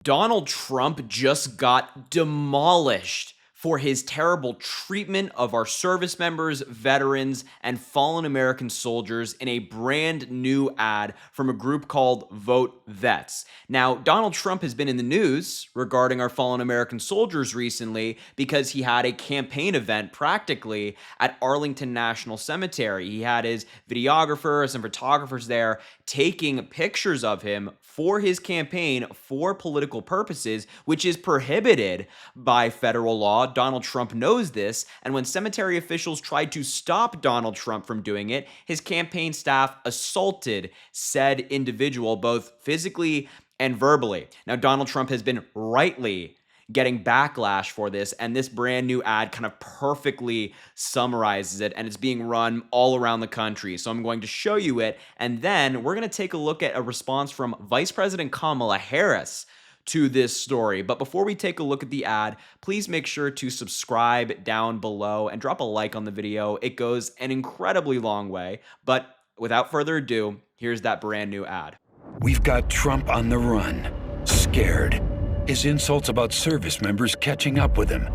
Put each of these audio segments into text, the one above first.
Donald Trump just got demolished for his terrible treatment of our service members, veterans, and fallen American soldiers in a brand new ad from a group called VoteVets. Now, Donald Trump has been in the news regarding our fallen American soldiers recently because he had a campaign event practically at Arlington National Cemetery. He had his videographers and photographers there taking pictures of him for his campaign for political purposes, which is prohibited by federal law. Donald Trump knows this, and when cemetery officials tried to stop Donald Trump from doing it, his campaign staff assaulted said individual both physically and verbally. Now, Donald Trump has been rightly getting backlash for this, and this brand new ad kind of perfectly summarizes it, and it's being run all around the country. So I'm going to show you it, and then we're going to take a look at a response from Vice President Kamala Harris to this story. But before we take a look at the ad, please make sure to subscribe down below and drop a like on the video. It goes an incredibly long way. But without further ado, here's that brand new ad. We've got Trump on the run, scared. His insults about service members catching up with him.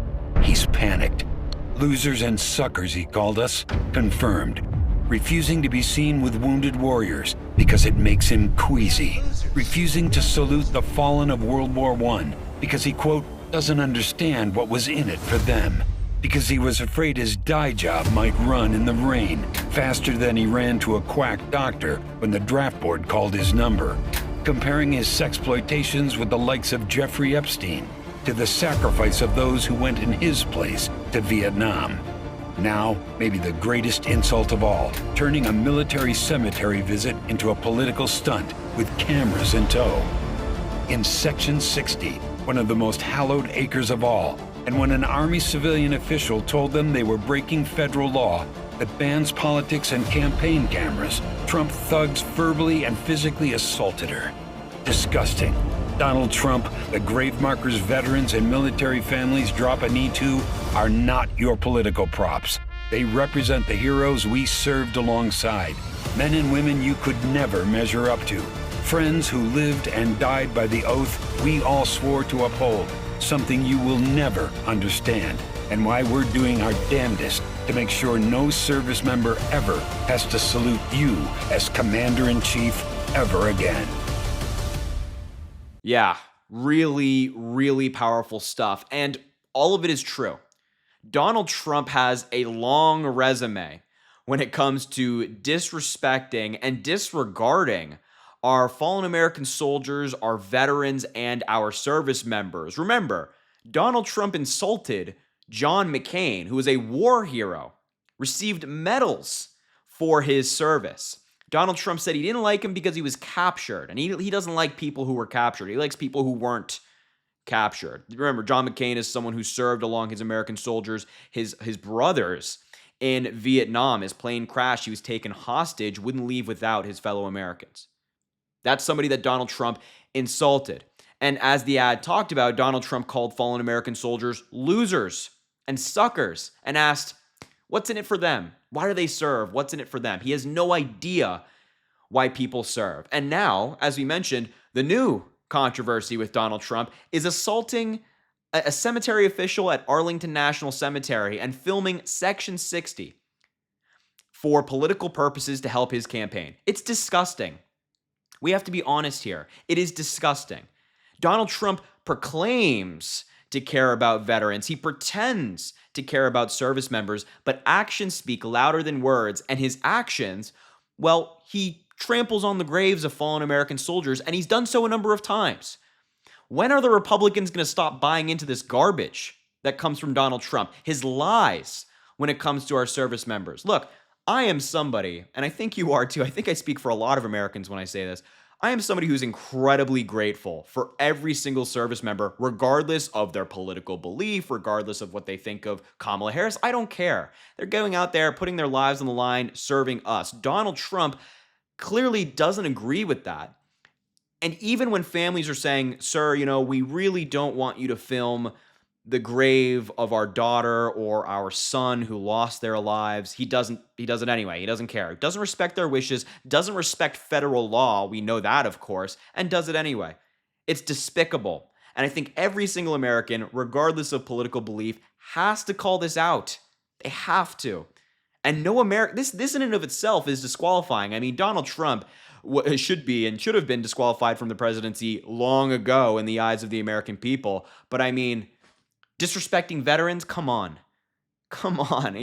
He's panicked. Losers and suckers, he called us, confirmed. Refusing to be seen with wounded warriors because it makes him queasy. Refusing to salute the fallen of World War I because he, quote, doesn't understand what was in it for them. Because he was afraid his dye job might run in the rain faster than he ran to a quack doctor when the draft board called his number. Comparing his sexploitations with the likes of Jeffrey Epstein to the sacrifice of those who went in his place to Vietnam. Now, maybe the greatest insult of all, turning a military cemetery visit into a political stunt with cameras in tow. In Section 60, one of the most hallowed acres of all, and when an Army civilian official told them they were breaking federal law that bans politics and campaign cameras, Trump thugs verbally and physically assaulted her. Disgusting. Donald Trump, the grave markers veterans and military families drop a knee to, are not your political props. They represent the heroes we served alongside, men and women you could never measure up to, friends who lived and died by the oath we all swore to uphold, something you will never understand, and why we're doing our damnedest to make sure no service member ever has to salute you as Commander-in-Chief ever again. Yeah, really, really powerful stuff. And all of it is true. Donald Trump has a long resume when it comes to disrespecting and disregarding our fallen American soldiers, our veterans, and our service members. Remember, Donald Trump insulted John McCain, who was a war hero, received medals for his service. Donald Trump said he didn't like him because he was captured, and he doesn't like people who were captured. He likes people who weren't captured. Remember, John McCain is someone who served along his American soldiers, his brothers in Vietnam. His plane crashed. He was taken hostage, wouldn't leave without his fellow Americans. That's somebody that Donald Trump insulted. And as the ad talked about, Donald Trump called fallen American soldiers losers and suckers and asked, what's in it for them? Why do they serve? What's in it for them? He has no idea why people serve. And now, as we mentioned, the new controversy with Donald Trump is assaulting a cemetery official at Arlington National Cemetery and filming Section 60 for political purposes to help his campaign. It's disgusting. We have to be honest here. It is disgusting. Donald Trump proclaims to care about veterans. He pretends to care about service members, but actions speak louder than words. And his actions, well, he tramples on the graves of fallen American soldiers, and he's done so a number of times. When are the Republicans going to stop buying into this garbage that comes from Donald Trump? His lies when it comes to our service members. Look, I am somebody, and I think you are too. I think I speak for a lot of Americans when I say this. I am somebody who's incredibly grateful for every single service member, regardless of their political belief, regardless of what they think of Kamala Harris. I don't care. They're going out there, putting their lives on the line, serving us. Donald Trump clearly doesn't agree with that. And even when families are saying, sir, we really don't want you to film the grave of our daughter or our son who lost their lives, he does it anyway. He doesn't care. He doesn't respect their wishes, doesn't respect federal law. We know that, of course, and does it anyway. It's despicable. And I think every single American, regardless of political belief, has to call this out. They have to. And no American, this in and of itself is disqualifying. I mean, Donald Trump should be and should have been disqualified from the presidency long ago in the eyes of the American people. But I mean, disrespecting veterans, come on. Come on.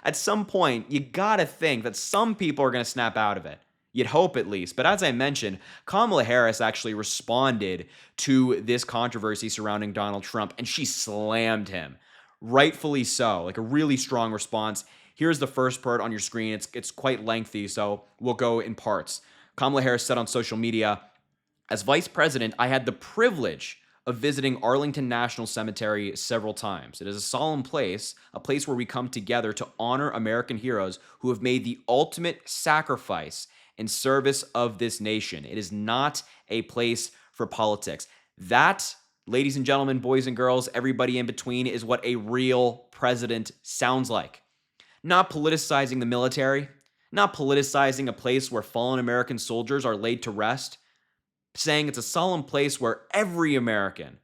At some point, you got to think that some people are going to snap out of it. You'd hope at least. But as I mentioned, Kamala Harris actually responded to this controversy surrounding Donald Trump, and she slammed him. Rightfully so. Like a really strong response. Here's the first part on your screen. It's quite lengthy, so we'll go in parts. Kamala Harris said on social media, "As vice president, I had the privilege of visiting Arlington National Cemetery several times. It is a solemn place, a place where we come together to honor American heroes who have made the ultimate sacrifice in service of this nation. It is not a place for politics." That, ladies and gentlemen, boys and girls, everybody in between, is what a real president sounds like. Not politicizing the military, not politicizing a place where fallen American soldiers are laid to rest, saying it's a solemn place where every American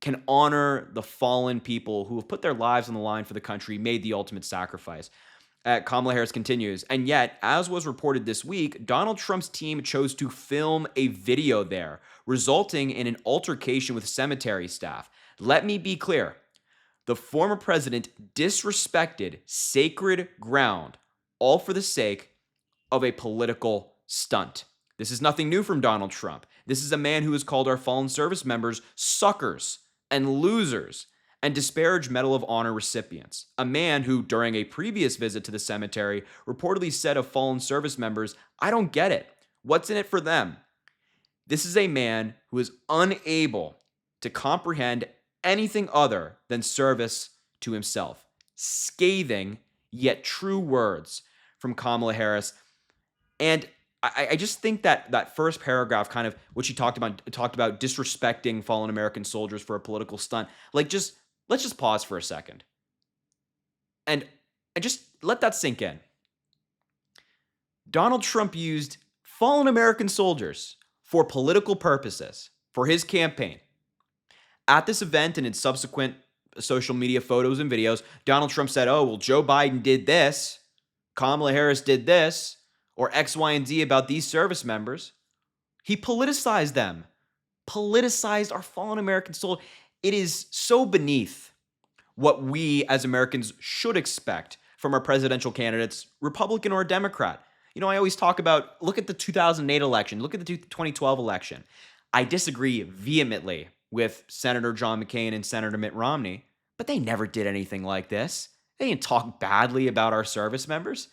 can honor the fallen people who have put their lives on the line for the country, made the ultimate sacrifice. Kamala Harris continues, "And yet, as was reported this week, Donald Trump's team chose to film a video there, resulting in an altercation with cemetery staff. Let me be clear. The former president disrespected sacred ground, all for the sake of a political stunt. This is nothing new from Donald Trump. This is a man who has called our fallen service members suckers and losers and disparaged Medal of Honor recipients. A man who, during a previous visit to the cemetery, reportedly said of fallen service members, 'I don't get it. What's in it for them?' This is a man who is unable to comprehend anything other than service to himself." Scathing, yet true words from Kamala Harris. And I just think that first paragraph, kind of what she talked about disrespecting fallen American soldiers for a political stunt. Like, let's just pause for a second and just let that sink in. Donald Trump used fallen American soldiers for political purposes for his campaign. At this event and in subsequent social media photos and videos, Donald Trump said, "Oh, well, Joe Biden did this, Kamala Harris did this, or X, Y, and Z about these service members." He politicized them, politicized our fallen American soldiers. It is so beneath what we as Americans should expect from our presidential candidates, Republican or Democrat. You know, I always talk about, look at the 2008 election, look at the 2012 election. I disagree vehemently with Senator John McCain and Senator Mitt Romney, but they never did anything like this. They didn't talk badly about our service members.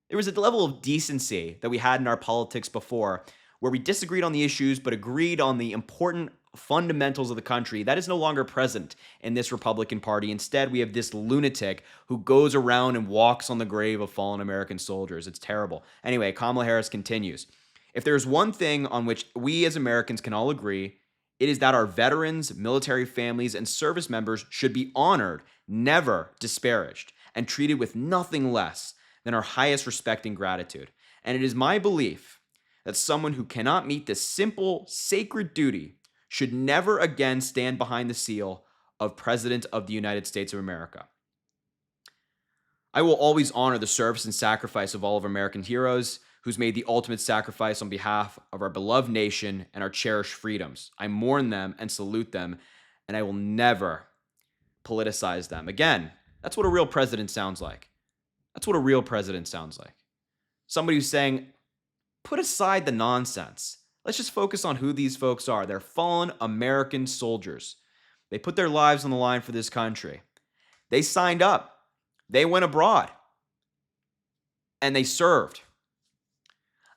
There was a level of decency that we had in our politics before where we disagreed on the issues but agreed on the important fundamentals of the country. That is no longer present in this Republican Party. Instead, we have this lunatic who goes around and walks on the grave of fallen American soldiers. It's terrible. Anyway, Kamala Harris continues, "If there's one thing on which we as Americans can all agree, it is that our veterans, military families, and service members should be honored, never disparaged, and treated with nothing less than our highest respect and gratitude. And it is my belief that someone who cannot meet this simple, sacred duty should never again stand behind the seal of President of the United States of America. I will always honor the service and sacrifice of all of American heroes who's made the ultimate sacrifice on behalf of our beloved nation and our cherished freedoms. I mourn them and salute them, and I will never politicize them." Again, that's what a real president sounds like. That's what a real president sounds like. Somebody who's saying, put aside the nonsense. Let's just focus on who these folks are. They're fallen American soldiers. They put their lives on the line for this country. They signed up. They went abroad. And they served.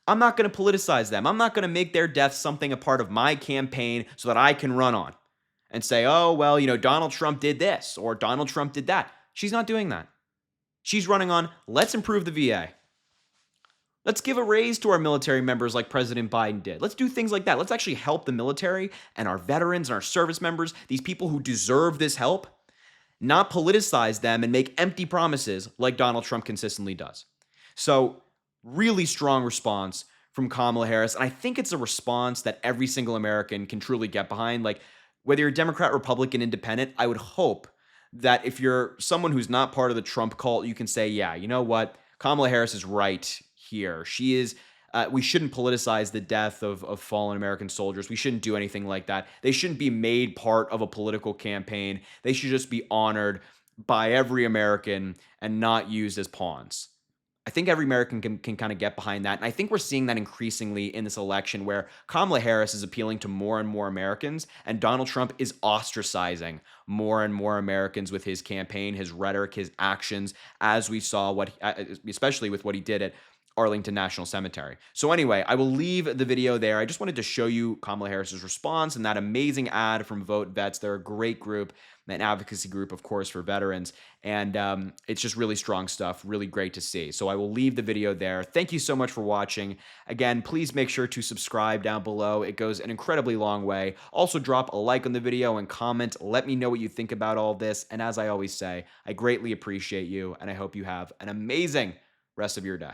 I'm not going to politicize them. I'm not going to make their death something a part of my campaign so that I can run on and say, "Oh, well, you know, Donald Trump did this or Donald Trump did that." She's not doing that. She's running on, let's improve the VA. Let's give a raise to our military members like President Biden did. Let's do things like that. Let's actually help the military and our veterans and our service members, these people who deserve this help, not politicize them and make empty promises like Donald Trump consistently does. So, really strong response from Kamala Harris. And I think it's a response that every single American can truly get behind. Like, whether you're Democrat, Republican, Independent, I would hope that if you're someone who's not part of the Trump cult, you can say, yeah, you know what? Kamala Harris is right here. She is. We shouldn't politicize the death of fallen American soldiers. We shouldn't do anything like that. They shouldn't be made part of a political campaign. They should just be honored by every American and not used as pawns. I think every American can kind of get behind that. And I think we're seeing that increasingly in this election where Kamala Harris is appealing to more and more Americans, and Donald Trump is ostracizing more and more Americans with his campaign, his rhetoric, his actions, as we saw especially with what he did at Arlington National Cemetery. So anyway, I will leave the video there. I just wanted to show you Kamala Harris's response and that amazing ad from VoteVets. They're a great group, an advocacy group, of course, for veterans. And it's just really strong stuff, really great to see. So I will leave the video there. Thank you so much for watching. Again, please make sure to subscribe down below. It goes an incredibly long way. Also, drop a like on the video and comment. Let me know what you think about all this. And as I always say, I greatly appreciate you, and I hope you have an amazing rest of your day.